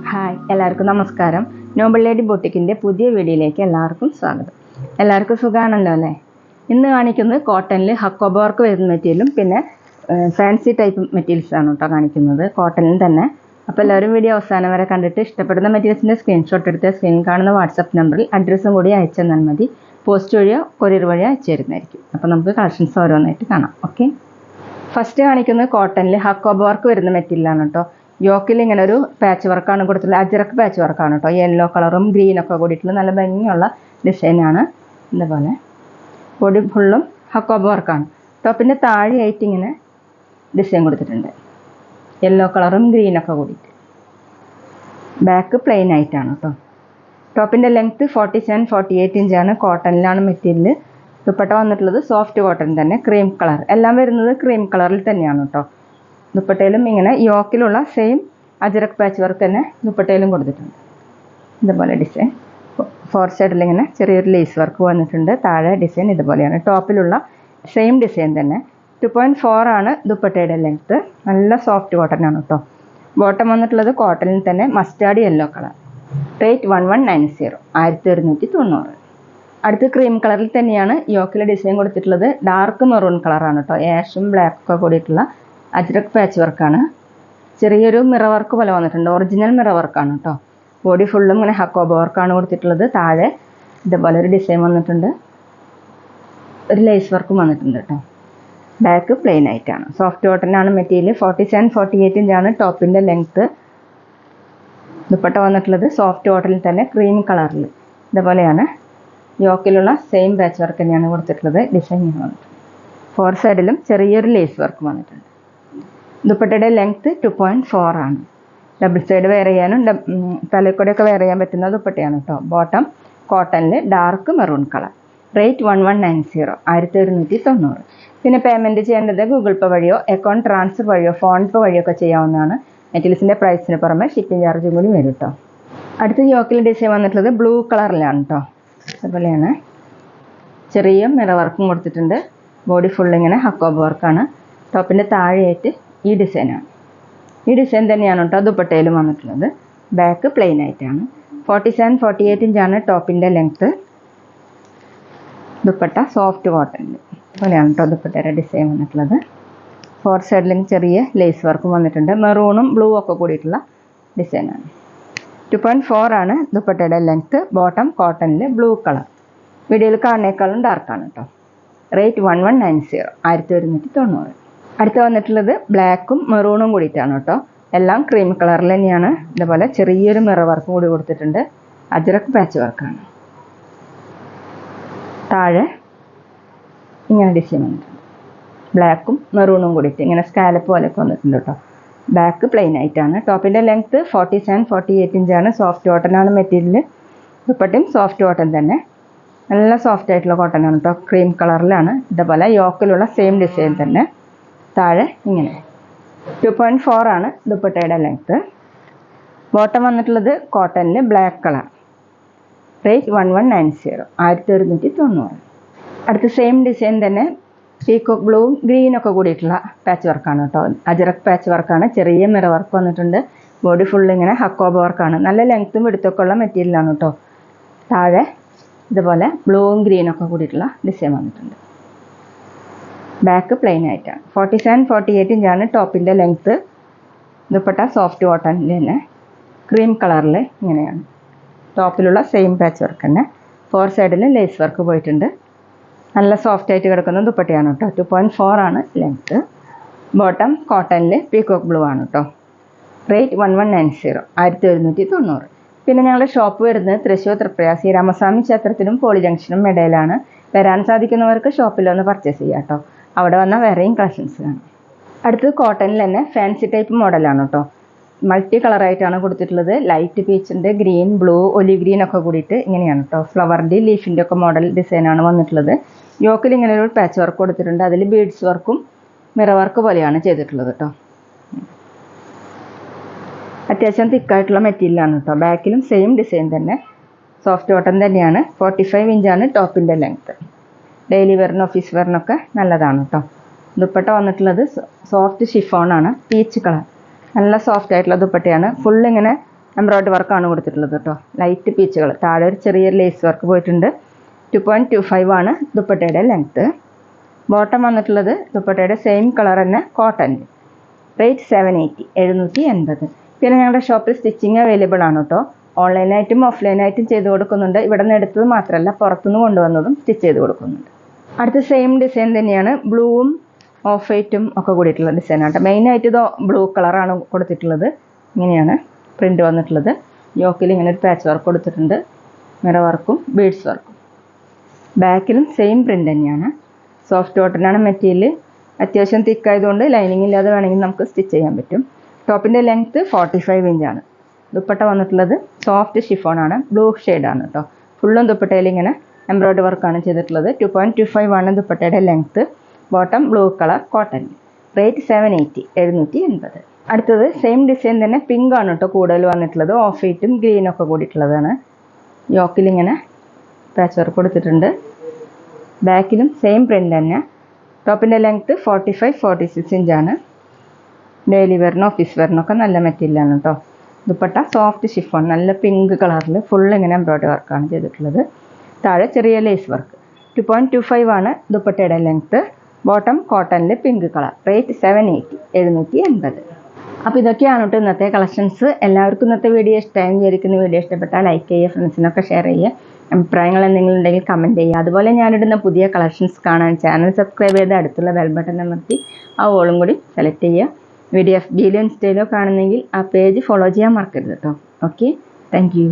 Hi, എല്ലാവർക്കും നമസ്കാരം. Noble lady ബൊട്ടിക്കിൻ്റെ പുതിയ വീഡിയോയിലേക്ക് എല്ലാവർക്കും സ്വാഗതം. എല്ലാവർക്കും സുഖമാണല്ലോ അല്ലേ? ഇന്ന് കാണിക്കുന്നത് കോട്ടണിൽ ഹക്കോബ വർക്ക് വരുന്ന മെറ്റീരിയലും പിന്നെ ഫാൻസി ടൈപ്പ് മെറ്റീരിയൽസാണ് കേട്ടോ കാണിക്കുന്നത്, കോട്ടണിൽ തന്നെ. അപ്പോൾ എല്ലാവരും വീഡിയോ അവസാനം വരെ കണ്ടിട്ട് ഇഷ്ടപ്പെടുന്ന മെറ്റീരിയൽസിൻ്റെ സ്ക്രീൻഷോട്ട് എടുത്ത് സ്ക്രീനിൽ കാണുന്ന വാട്സപ്പ് നമ്പറിൽ അഡ്രസ്സും കൂടി അയച്ചു തന്നാൽ മതി. പോസ്റ്റ് വഴിയോ കൊറിയർ വഴിയോ അയച്ചു തരുന്നതായിരിക്കും. അപ്പോൾ നമുക്ക് കളക്ഷൻസ് ഓരോന്നായിട്ട് കാണാം. ഓക്കെ, ഫസ്റ്റ് കാണിക്കുന്നത് കോട്ടണിൽ ഹക്കോബ വർക്ക് വരുന്ന മെറ്റീരിയലാണ് കേട്ടോ. യോക്കിൽ ഇങ്ങനെ ഒരു പാച്ച് വർക്കാണ് കൊടുത്തിട്ടുള്ളത്. അജ്രക്ക് പാച്ച് വർക്കാണ് കേട്ടോ. യെല്ലോ കളറും ഗ്രീനൊക്കെ കൂടിയിട്ടുള്ള നല്ല ഭംഗിയുള്ള ഡിസൈനാണ്. ഇതുപോലെ ബോഡി ഫുള്ളും ഹക്കോബ വർക്കാണ്. ടോപ്പിൻ്റെ താഴെയായിട്ട് ഇങ്ങനെ ഡിസൈൻ കൊടുത്തിട്ടുണ്ട്, യെല്ലോ കളറും ഗ്രീനൊക്കെ കൂടിയിട്ട്. ബാക്ക് പ്ലെയിൻ ആയിട്ടാണ് കേട്ടോ. ടോപ്പിൻ്റെ ലെങ്ത്ത് 47-48 ഇഞ്ചാണ്. കോട്ടണിലാണ് മെറ്റീരിയൽ. ദുപ്പട്ട വന്നിട്ടുള്ളത് സോഫ്റ്റ് കോട്ടൺ തന്നെ, ക്രീം കളർ. എല്ലാം വരുന്നത് ക്രീം കളറിൽ തന്നെയാണ് കേട്ടോ. ദുപ്പട്ടയിലും ഇങ്ങനെ യോക്കിലുള്ള സെയിം അജ്രക്ക് പാച്ച് വർക്ക് തന്നെ ദുപ്പട്ടയിലും കൊടുത്തിട്ടുണ്ട്. ഇതുപോലെ ഡിസൈൻ 4 സൈഡിൽ ഇങ്ങനെ ചെറിയൊരു ലേസ് വർക്ക് വന്നിട്ടുണ്ട്. താഴെ ഡിസൈൻ ഇതുപോലെയാണ്. ടോപ്പിലുള്ള സെയിം ഡിസൈൻ തന്നെ. 2.4 ആണ് ദുപ്പട്ടയുടെ ലെങ്ത്ത്. നല്ല സോഫ്റ്റ് കോട്ടൺ ആണ് കേട്ടോ. ബോട്ടം വന്നിട്ടുള്ളത് കോട്ടണിൽ തന്നെ, മസ്റ്റാർഡ് യെല്ലോ കളർ. റേറ്റ് 1190, 1190. അടുത്ത് ക്രീം കളറിൽ തന്നെയാണ് യോക്കിൽ ഡിസൈൻ കൊടുത്തിട്ടുള്ളത്. ഡാർക്ക് മെറൂൺ കളറാണ് കേട്ടോ. ആഷും ബ്ലാക്കൊക്കെ കൂടിയിട്ടുള്ള അജ്രക്ക് പാച്ച് വർക്കാണ്. ചെറിയൊരു മിറർ വർക്ക് പോലെ വന്നിട്ടുണ്ട്. ഒറിജിനൽ മിറർ വർക്കാണ് കേട്ടോ. ബോഡി ഫുള്ളും ഇങ്ങനെ ഹക്കോബ വർക്കാണ് കൊടുത്തിട്ടുള്ളത്. താഴെ ഇതുപോലെ ഒരു ഡിസൈൻ വന്നിട്ടുണ്ട്, ഒരു ലേസ് വർക്കും വന്നിട്ടുണ്ട് കേട്ടോ. ബാക്ക് പ്ലെയിൻ ആയിട്ടാണ്. സോഫ്റ്റ് കോട്ടനാണ് മെറ്റീരിയൽ. 47-48 ഇഞ്ചാണ് ടോപ്പിൻ്റെ ലെങ്ത്ത്. ദുപ്പട്ട വന്നിട്ടുള്ളത് സോഫ്റ്റ് കോട്ടണിൽ തന്നെ, ക്രീം കളറിൽ. ഇതുപോലെയാണ് യോക്കിലുള്ള സെയിം പാച്ച് വർക്ക് തന്നെയാണ് കൊടുത്തിട്ടുള്ളത്. ഡിസൈൻ വന്നിട്ടുണ്ട്. 4 സൈഡിലും ചെറിയൊരു ലേസ് വർക്ക് വന്നിട്ടുണ്ട്. ദുപ്പട്ടയുടെ ലെങ്ത്ത് 2.4 ആണ്. ഡബിൾ സൈഡ് വെയർ ചെയ്യാനും തലക്കൂടെയൊക്കെ വെയർ ചെയ്യാൻ പറ്റുന്ന ദുപ്പട്ടയാണ് കേട്ടോ. ബോട്ടം കോട്ടണിൽ ഡാർക്ക് മെറൂൺ കളർ. റേറ്റ് 1190, 1190. പിന്നെ പേയ്മെൻറ്റ് ചെയ്യേണ്ടത് ഗൂഗിൾ പേ വഴിയോ അക്കൗണ്ട് ട്രാൻസ്ഫർ വഴിയോ ഫോൺ പേ വഴിയോ ഒക്കെ ചെയ്യാവുന്നതാണ്. മെറ്റീരിയൽസിൻ്റെ പ്രൈസിന് പുറമെ ഷിപ്പിംഗ് ചാർജും കൂടി വരും കേട്ടോ. അടുത്ത യോക്കിൽ ഡിസൈൻ വന്നിട്ടുള്ളത് ബ്ലൂ കളറിലാണ് കേട്ടോ. അതുപോലെയാണ് ചെറിയ മിറർ വർക്കും കൊടുത്തിട്ടുണ്ട്. ബോഡി ഫുള്ളിങ്ങനെ ഹക്കോബ വർക്കാണ്. ടോപ്പിൻ്റെ താഴെയായിട്ട് ഈ ഡിസൈനാണ്. ഈ ഡിസൈൻ തന്നെയാണ് കേട്ടോ ദുപ്പട്ടയിലും വന്നിട്ടുള്ളത്. ബാക്ക് പ്ലെയിൻ ആയിട്ടാണ്. 47-48 ഇഞ്ചാണ് ടോപ്പിൻ്റെ ലെങ്ത്ത്. ദുപ്പട്ട സോഫ്റ്റ് കോട്ടണിൽ. അതുപോലെയാണ് കേട്ടോ ദുപ്പട്ടയുടെ ഡിസൈൻ വന്നിട്ടുള്ളത്. 4 സൈഡിലും ചെറിയ ലേസ് വർക്കും വന്നിട്ടുണ്ട്. മെറൂണും ബ്ലൂ ഒക്കെ കൂടിയിട്ടുള്ള ഡിസൈനാണ്. 2.4 ആണ് ദുപ്പട്ടയുടെ ലെങ്ത്ത്. ബോട്ടം കോട്ടണിൽ ബ്ലൂ കളർ. വീഡിയോയിൽ കാണുന്നേക്കാളും ഡാർക്കാണ് കേട്ടോ. റേറ്റ് 1190, 1190. അടുത്ത് വന്നിട്ടുള്ളത് ബ്ലാക്കും മെറൂണും കൂടിയിട്ടാണ് കേട്ടോ. എല്ലാം ക്രീം കളറിൽ തന്നെയാണ്. ഇതുപോലെ ചെറിയൊരു മിറർ വർക്കും കൂടി കൊടുത്തിട്ടുണ്ട്. അജ്രക്ക് പാച്ച് വർക്കാണ്. താഴെ ഇങ്ങനെ ഡിസൈൻ വന്നിട്ടുണ്ട്. ബ്ലാക്കും മെറൂണും കൂടിയിട്ട് ഇങ്ങനെ സ്കാലപ്പ് പോലെയൊക്കെ വന്നിട്ടുണ്ട് കേട്ടോ. ബാക്ക് പ്ലെയിൻ ആയിട്ടാണ്. ടോപ്പിൻ്റെ ലെങ്ത്ത് 47-48 ഇഞ്ചാണ്. സോഫ്റ്റ് കോട്ടനാണ് മെറ്റീരിയൽ. ദുപ്പട്ടയും സോഫ്റ്റ് കോട്ടൺ തന്നെ, നല്ല സോഫ്റ്റ് ആയിട്ടുള്ള കോട്ടൺ ആണ് കേട്ടോ. ക്രീം കളറിലാണ്. ഇതുപോലെ യോക്കിലുള്ള സെയിം ഡിസൈൻ തന്നെ. താഴെ ഇങ്ങനെ 2.4 ആണ് ദുപ്പട്ടയുടെ ലെങ്ത്ത്. ബോട്ടം വന്നിട്ടുള്ളത് കോട്ടണിൽ ബ്ലാക്ക് കളർ. റേറ്റ് 1190, 1190. അടുത്ത സെയിം ഡിസൈൻ തന്നെ പീക്കോക്ക് ബ്ലൂവും ഗ്രീനൊക്കെ കൂടിയിട്ടുള്ള പാച്ച് വർക്കാണ് കേട്ടോ. അജ്രക്ക് പാച്ച് വർക്കാണ്. ചെറിയ മിറർ വർക്ക് വന്നിട്ടുണ്ട്. ബോഡി ഫുള്ള് ഇങ്ങനെ ഹക്കോബ വർക്കാണ്. നല്ല ലെങ്ത്തും എടുത്തൊക്കെ ഉള്ള മെറ്റീരിയലാണ് കേട്ടോ. താഴെ ഇതുപോലെ ബ്ലൂവും ഗ്രീനൊക്കെ കൂടിയിട്ടുള്ള ഡിസൈൻ വന്നിട്ടുണ്ട്. ബാക്ക് പ്ലെയിൻ ആയിട്ടാണ്. 47-48 ഇഞ്ചാണ് ടോപ്പിൻ്റെ ലെങ്ത്ത്. ദുപ്പട്ട സോഫ്റ്റ് കോട്ടണിൽ തന്നെ, ക്രീം കളറിൽ ഇങ്ങനെയാണ്. ടോപ്പിലുള്ള സെയിം പാച്ച് വർക്ക് തന്നെ. 4 സൈഡിൽ ലേസ് വർക്ക് പോയിട്ടുണ്ട്. നല്ല സോഫ്റ്റ് ആയിട്ട് കിടക്കുന്ന ദുപ്പട്ടയാണ് കേട്ടോ. 2.4 ആണ് ലെങ്ത്ത്. ബോട്ടം കോട്ടണിൽ പീക്കോക്ക് ബ്ലൂ ആണ് കേട്ടോ. റേറ്റ് 1190, 1190. പിന്നെ ഞങ്ങളുടെ ഷോപ്പ് വരുന്നത് തൃശ്ശൂർ തൃപ്രയ ശ്രീരാമസ്വാമി ക്ഷേത്രത്തിനും പോളി ജംഗ്ഷനും ഇടയിലാണ്. വരാൻ സാധിക്കുന്നവർക്ക് ഷോപ്പിലൊന്ന് പർച്ചേസ് ചെയ്യാം കേട്ടോ. അവിടെ വന്നാൽ വേറെയും കളക്ഷൻസ് കാണാം. അടുത്തത് കോട്ടണിൽ തന്നെ ഫാൻസി ടൈപ്പ് മോഡലാണ് കേട്ടോ. മൾട്ടി കളറായിട്ടാണ് കൊടുത്തിട്ടുള്ളത്. ലൈറ്റ് പീച്ചുണ്ട്, ഗ്രീൻ, ബ്ലൂ, ഒലിവ് ഗ്രീൻ ഒക്കെ കൂടിയിട്ട് ഇങ്ങനെയാണ് കേട്ടോ. ഫ്ലവറിൻ്റെ ലീഫിൻ്റെ ഒക്കെ മോഡൽ ഡിസൈനാണ് വന്നിട്ടുള്ളത്. യോക്കിൽ ഇങ്ങനെ ഒരു പാച്ച് വർക്ക് കൊടുത്തിട്ടുണ്ട്. അതിൽ ബീഡ്സ് വർക്കും മിറർ വർക്ക് പോലെയാണ് ചെയ്തിട്ടുള്ളത് കേട്ടോ. അത്യാവശ്യം തിക്കായിട്ടുള്ള മെറ്റീരിയലാണ് കേട്ടോ. ബാക്കിലും സെയിം ഡിസൈൻ തന്നെ, സോഫ്റ്റ് കോട്ടൺ തന്നെയാണ്. 45 ഇഞ്ചാണ് ടോപ്പിൻ്റെ ലെങ്ത്ത്. ഡെയിലി വെയറിനും ഓഫീസ് വെയറിനൊക്കെ നല്ലതാണ് കേട്ടോ. ദുപ്പട്ട വന്നിട്ടുള്ളത് സോഫ്റ്റ് ഷിഫോണാണ്, പീച്ച് കളർ. നല്ല സോഫ്റ്റ് ആയിട്ടുള്ള ദുപ്പട്ടയാണ്. ഫുൾ ഇങ്ങനെ എംബ്രോയിഡറി വർക്കാണ് കൊടുത്തിട്ടുള്ളത് കേട്ടോ. Light peach colour. താഴെ ഒരു ചെറിയ ലേസ് വർക്ക് പോയിട്ടുണ്ട്. 2.25 ആണ് ദുപ്പട്ടയുടെ ലെങ്ത്ത്. ബോട്ടം വന്നിട്ടുള്ളത് ദുപ്പട്ടയുടെ സെയിം കളർ തന്നെ കോട്ടൺ. റേറ്റ് 780, 780. പിന്നെ ഞങ്ങളുടെ ഷോപ്പിൽ സ്റ്റിച്ചിങ് അവൈലബിൾ ആണ് കേട്ടോ. ഓൺലൈനായിട്ടും ഓഫ്ലൈനായിട്ടും ചെയ്ത് കൊടുക്കുന്നുണ്ട്. ഇവിടെ നിന്ന് എടുത്തത് മാത്രമല്ല, പുറത്തുനിന്ന് കൊണ്ടുവന്നതും സ്റ്റിച്ച് ചെയ്ത് കൊടുക്കുന്നുണ്ട്. അടുത്ത സെയിം ഡിസൈൻ തന്നെയാണ്. ബ്ലൂവും ഓഫ് വൈറ്റും ഒക്കെ കൂടിയിട്ടുള്ള ഡിസൈനാണ്. മെയിനായിട്ട് ഇത് ബ്ലൂ കളറാണ് കൊടുത്തിട്ടുള്ളത്. ഇങ്ങനെയാണ് പ്രിൻ്റ് വന്നിട്ടുള്ളത്. യോക്കിൽ ഇങ്ങനെ ഒരു പാച്ച് വർക്ക് കൊടുത്തിട്ടുണ്ട്, മിറർ വർക്കും ബീഡ്സ് വർക്കും. ബാക്കിലും സെയിം പ്രിൻ്റ് തന്നെയാണ്. സോഫ്റ്റ് കോട്ടനാണ് മെറ്റീരിയൽ. അത്യാവശ്യം തിക്കായതുകൊണ്ട് ലൈനിങ് ഇല്ലാതെ വേണമെങ്കിൽ നമുക്ക് സ്റ്റിച്ച് ചെയ്യാൻ പറ്റും. ടോപ്പിൻ്റെ ലെങ്ത്ത് 45 ഇഞ്ചാണ്. ദുപ്പട്ട വന്നിട്ടുള്ളത് സോഫ്റ്റ് ഷിഫോണാണ്, ബ്ലൂ ഷെയ്ഡാണ് കേട്ടോ. ഫുള്ളും ദുപ്പട്ടയിൽ ഇങ്ങനെ എംബ്രോയിഡറി വർക്കാണ് ചെയ്തിട്ടുള്ളത്. 2.25 ആണ് ദുപ്പട്ടയുടെ length. Bottom blue colour cotton. Rate 780, 780. അടുത്തത് സെയിം ഡിസൈൻ തന്നെ, പിങ്ക് ആണ് കേട്ടോ കൂടുതൽ വന്നിട്ടുള്ളത്. ഓഫ് വൈറ്റും ഗ്രീനൊക്കെ കൂടിയിട്ടുള്ളതാണ്. യോക്കിൽ ഇങ്ങനെ പാച്ച് വർക്ക് കൊടുത്തിട്ടുണ്ട്. ബാക്കിലും സെയിം പ്രിൻ്റ് തന്നെ. ടോപ്പിൻ്റെ ലെങ്ത്ത് 45-46 ഇഞ്ചാണ്. ഡെയിലി വെയറിനും ഓഫീസ് വെയറിനൊക്കെ നല്ല മെറ്റീരിയലാണ് കേട്ടോ. ദുപ്പട്ട സോഫ്റ്റ് ഷിഫോൺ, നല്ല പിങ്ക് കളറിൽ ഫുൾ ഇങ്ങനെ എംബ്രോയിഡറി വർക്കാണ് ചെയ്തിട്ടുള്ളത്. താഴെ ചെറിയ ലേസ് വർക്ക്. 2.25 ആണ് ദുപ്പട്ടയുടെ ലെങ്ത്ത്. ബോട്ടം കോട്ടണിൽ പിങ്ക് കളർ. റേറ്റ് 780, 780. അപ്പോൾ ഇതൊക്കെയാണ് കേട്ടോ ഇന്നത്തെ കളക്ഷൻസ്. എല്ലാവർക്കും ഇന്നത്തെ വീഡിയോ ഇഷ്ടമായി വിചാരിക്കുന്ന. വീഡിയോ ഇഷ്ടപ്പെട്ടാൽ ലൈക്ക് ചെയ്യുക, ഫ്രണ്ട്സിനൊക്കെ ഷെയർ ചെയ്യുക. അഭിപ്രായങ്ങൾ എന്തെങ്കിലും ഉണ്ടെങ്കിൽ കമൻറ്റ് ചെയ്യുക. അതുപോലെ ഞാനിടുന്ന പുതിയ കളക്ഷൻസ് കാണാൻ ചാനൽ സബ്സ്ക്രൈബ് ചെയ്ത് അടുത്തുള്ള ബെൽ ബട്ടൺ അമർത്തി ആ ഓളും കൂടി സെലക്ട് ചെയ്യുക. വീഡിയോ FBയിലോ ഇൻസ്റ്റയിലോ കാണുന്നെങ്കിൽ ആ പേജ് ഫോളോ ചെയ്യാൻ മറക്കരുത് കേട്ടോ. Okay, thank you.